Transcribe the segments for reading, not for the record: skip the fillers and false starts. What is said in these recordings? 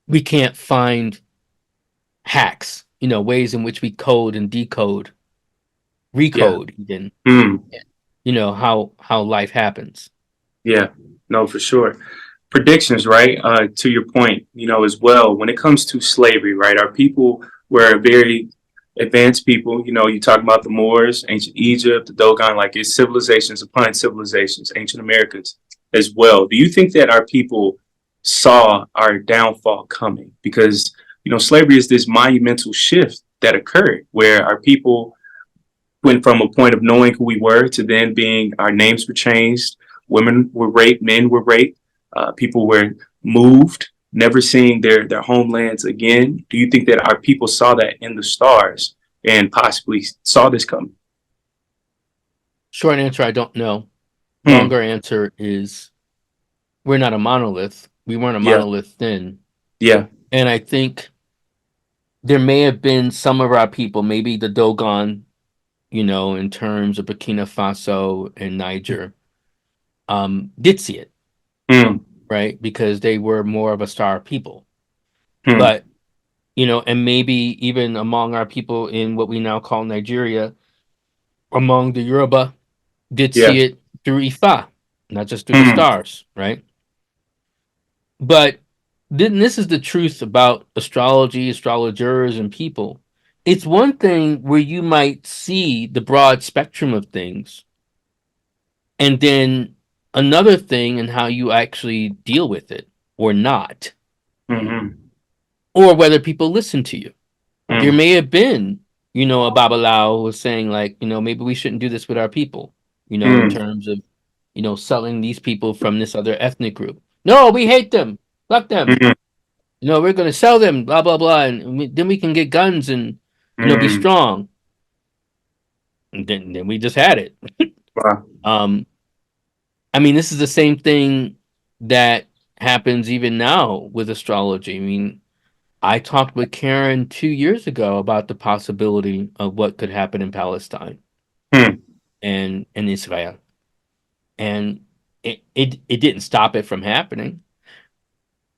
we can't find hacks, ways in which we code and decode, Yeah. recode even, Mm. how life happens. Yeah. No, for sure. Predictions, right? To your point, as well, when it comes to slavery, right? Our people were very advanced people. You talk about the Moors, ancient Egypt, the Dogon, like it's civilizations upon civilizations, ancient Americans as well. Do you think that our people saw our downfall coming? Because, slavery is this monumental shift that occurred where our people went from a point of knowing who we were to then being our names were changed, women were raped, men were raped, people were moved, never seeing their homelands again. Do you think that our people saw that in the stars and possibly saw this coming? Short answer, I don't know. Hmm. Longer answer is we're not a monolith. We weren't a Yeah. monolith then. Yeah. And I think there may have been some of our people, maybe the Dogon, in terms of Burkina Faso and Niger, did see it, Hmm. right? Because they were more of a star people. Hmm. But, and maybe even among our people in what we now call Nigeria, among the Yoruba, did Yeah. see it through Ifa, not just through the Hmm. stars, right? But then this is the truth about astrology, astrologers, and people. It's one thing where you might see the broad spectrum of things, and then another thing in how you actually deal with it or not, Hmm. or whether people listen to you. There Hmm. may have been, a Babalao who was saying, like, maybe we shouldn't do this with our people, in Hmm. terms of, selling these people from this other ethnic group. No, we hate them. Fuck them. Hmm. We're going to sell them, blah, blah, blah. And then we can get guns and, be Hmm. strong. And then we just had it. Wow. Um, I mean, this is the same thing that happens even now with astrology. I mean, I talked with Karen 2 years ago about the possibility of what could happen in Palestine Hmm. and in Israel, and it didn't stop it from happening.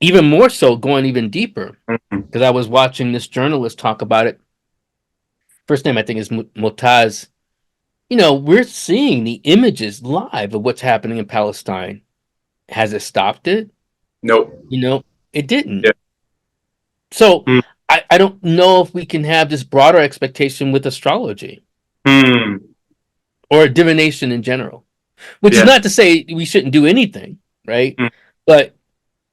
Even more so, going even deeper, Hmm. because I was watching this journalist talk about it. First name I think is Motaz. We're seeing the images live of what's happening in Palestine. Has it stopped it? Nope. You know, it didn't. Yeah. So Hmm. I don't know if we can have this broader expectation with astrology Hmm. or divination in general, which is Yeah. not to say we shouldn't do anything, right? Hmm. But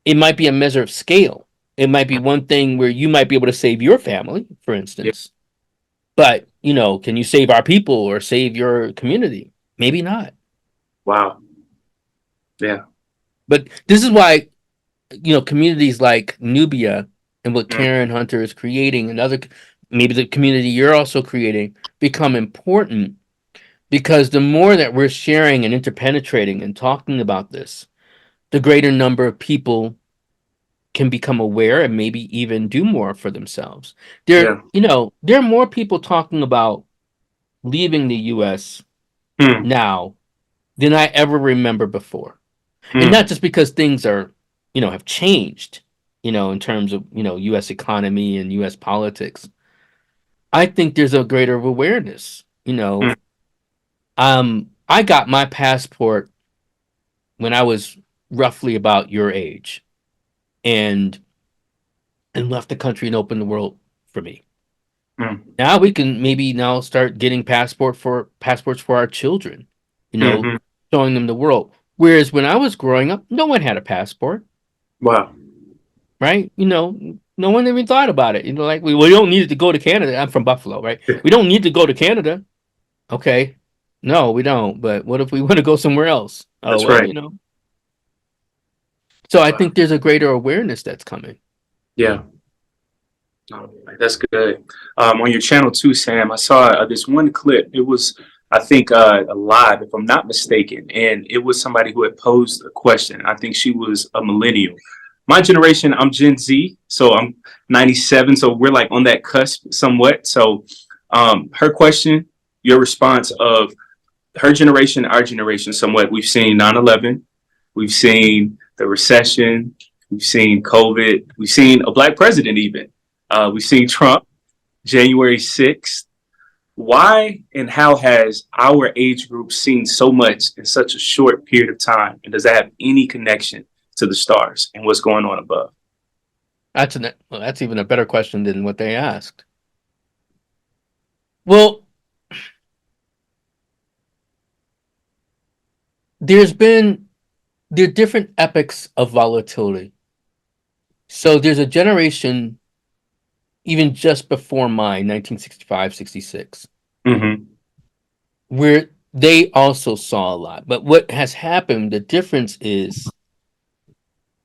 it might be a measure of scale. It might be one thing where you might be able to save your family, for Yeah. instance. But, can you save our people or save your community? Maybe not. Wow. Yeah. But this is why, communities like Nubia and what Hmm. Karen Hunter is creating and other, maybe the community you're also creating, become important because the more that we're sharing and interpenetrating and talking about this, the greater number of people can become aware and maybe even do more for themselves. Yeah. There are more people talking about leaving the US Hmm. now than I ever remember before. And not Hmm. just because things are, have changed, in terms of, US economy and US politics. I think there's a greater awareness, Hmm. I got my passport when I was roughly about your age and left the country and opened the world for me. Hmm. Now we can maybe now start getting passports for our children, you know, Hmm. showing them the world. Whereas when I was growing up, no one had a passport, Wow. right? No one even thought about it. Like we don't need to go to Canada. I'm from Buffalo, right? We don't need to go to Canada. Okay. No, we don't. But what if we want to go somewhere else? Oh, That's well, right. So I Wow. think there's a greater awareness that's coming. Yeah. Oh, that's good. On your channel too, Sam, I saw this one clip. It was, I think, live, if I'm not mistaken, and it was somebody who had posed a question. I think she was a millennial. My generation, I'm Gen Z, so I'm 97, so we're like on that cusp somewhat. So, her question, your response of her generation, our generation, somewhat. We've seen 9/11, we've seen the recession, We've seen COVID. We've seen a black president even. We've seen Trump, January 6th. Why and how has our age group seen so much in such a short period of time? And does that have any connection to the stars and what's going on above? Well, that's even a better question than what they asked. Well, there's been there are different epochs of volatility. So there's a generation even just before mine, 1965, 66, Mm-hmm. where they also saw a lot. But what has happened, the difference is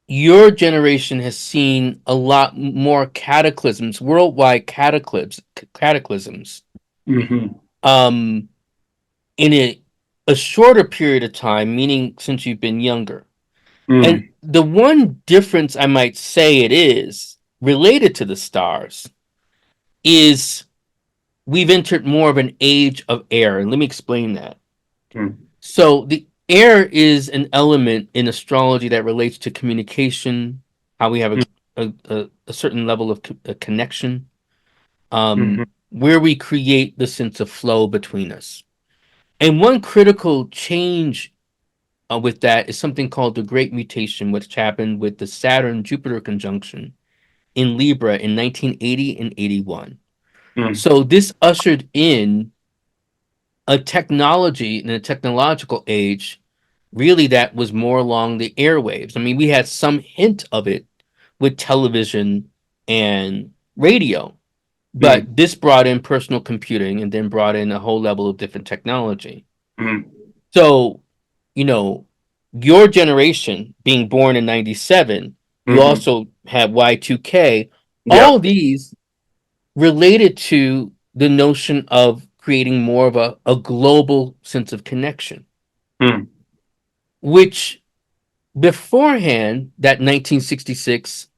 your generation has seen a lot more cataclysms, worldwide cataclysms, Mm-hmm. um, in a shorter period of time, meaning since you've been younger. And Mm. the one difference I might say it is related to the stars is we've entered more of an age of air. And let me explain that. Mm. So the air is an element in astrology that relates to communication, how we have a certain level of a connection, Mm-hmm. where we create the sense of flow between us. And one critical change with that is something called the Great Mutation, which happened with the Saturn Jupiter conjunction in Libra in 1980 and 81. Mm. So this ushered in a technology and a technological age really that was more along the airwaves. I mean, we had some hint of it with television and radio, but Mm. this brought in personal computing and then brought in a whole level of different technology. Mm. So, you know, your generation being born in 97, you Mm-hmm. also have Y2K, all Yep. these related to the notion of creating more of a global sense of connection, Mm. which beforehand, that 1966,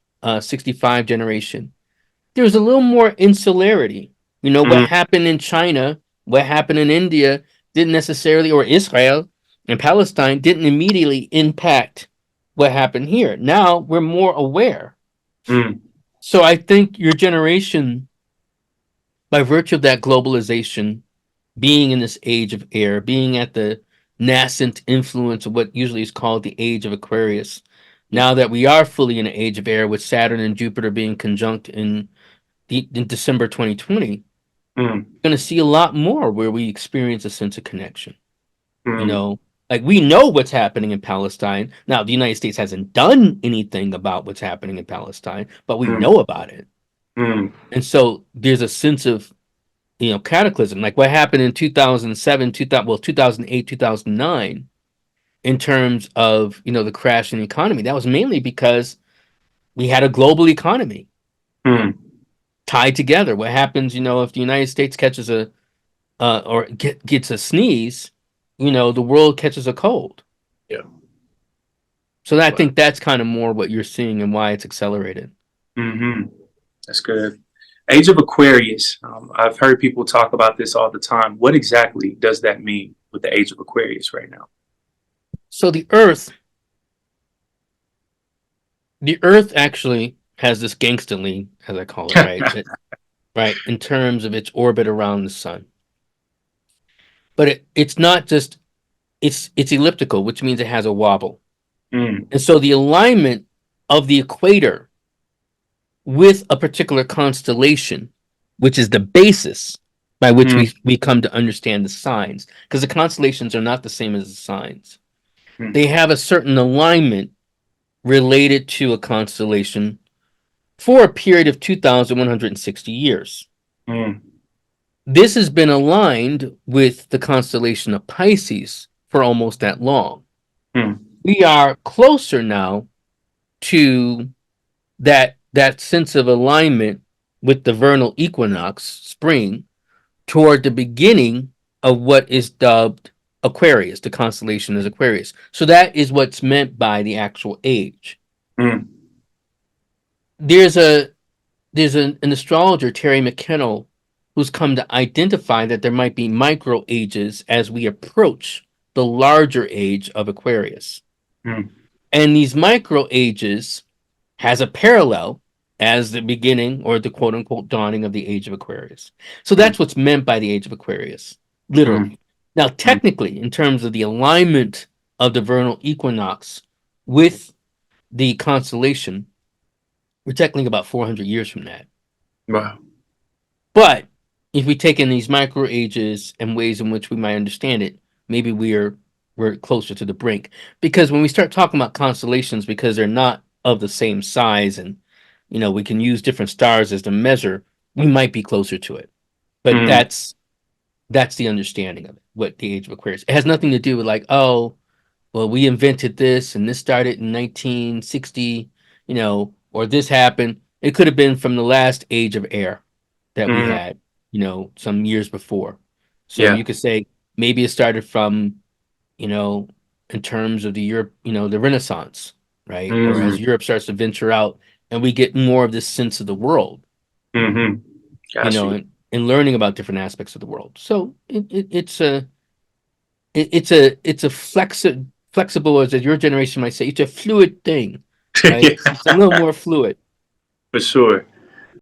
65 generation, there was a little more insularity. You know, what Mm. happened in China, what happened in India didn't necessarily, or Israel and Palestine didn't immediately impact what happened here. Now we're more aware. Mm. So I think your generation, by virtue of that globalization, being in this age of air, being at the nascent influence of what usually is called the age of Aquarius, Yeah. now that we are fully in an age of air with Saturn and Jupiter being conjunct in December 2020, Mm. going to see a lot more where we experience a sense of connection. You Mm. know, like we know what's happening in Palestine. Now, the United States hasn't done anything about what's happening in Palestine, but we Mm. know about it. Mm. And so there's a sense of, cataclysm, like what happened in 2007, 2000, well, 2008, 2009, in terms of, the crash in the economy. That was mainly because we had a global economy Mm. tied together. What happens, if the United States catches or gets a sneeze, the world catches a cold. Yeah. So I Wow. think that's kind of more what you're seeing and why it's accelerated. Mm-hmm. That's good. Age of Aquarius. I've heard people talk about this all the time. What exactly does that mean with the Age of Aquarius right now? So the Earth actually has this gangster lean, as I call it, right? Right, in terms of its orbit around the sun. But it's not just it's elliptical, which means it has a wobble. Mm. And so the alignment of the equator with a particular constellation, which is the basis by which Mm. we come to understand the signs, because the constellations are not the same as the signs. Mm. They have a certain alignment related to a constellation for a period of 2,160 years. Mm. This has been aligned with the constellation of Pisces for almost that long. Mm. We are closer now to that sense of alignment with the vernal equinox, spring, toward the beginning of what is dubbed Aquarius. The constellation is Aquarius. So that is what's meant by the actual age. Mm. There's an astrologer, Terry McKennell, who's come to identify that there might be micro ages as we approach the larger age of Aquarius. Mm. And these micro ages has a parallel as the beginning or the quote unquote dawning of the age of Aquarius. So Mm, that's what's meant by the age of Aquarius, mm, literally. Now, mm. technically, in terms of the alignment of the vernal equinox with the constellation, we're technically about 400 years from that. Wow. But if we take in these micro ages and ways in which we might understand it, maybe we're closer to the brink. Because when we start talking about constellations, because they're not of the same size, and we can use different stars as the measure, we might be closer to it. But Mm, that's the understanding of it. What the age of Aquarius. It has nothing to do with like, oh, well, we invented this and this started in 1960, or this happened. It could have been from the last age of air that we mm. had, some years before. So Yeah. you could say maybe it started from, you know, in terms of the Europe, the Renaissance, right? Or as Mm, Europe starts to venture out and we get more of this sense of the world, mm-hmm. Got you. and learning about different aspects of the world. So it's a flexible, as your generation might say, it's a fluid thing, right? Yeah, It's a little more fluid. for sure.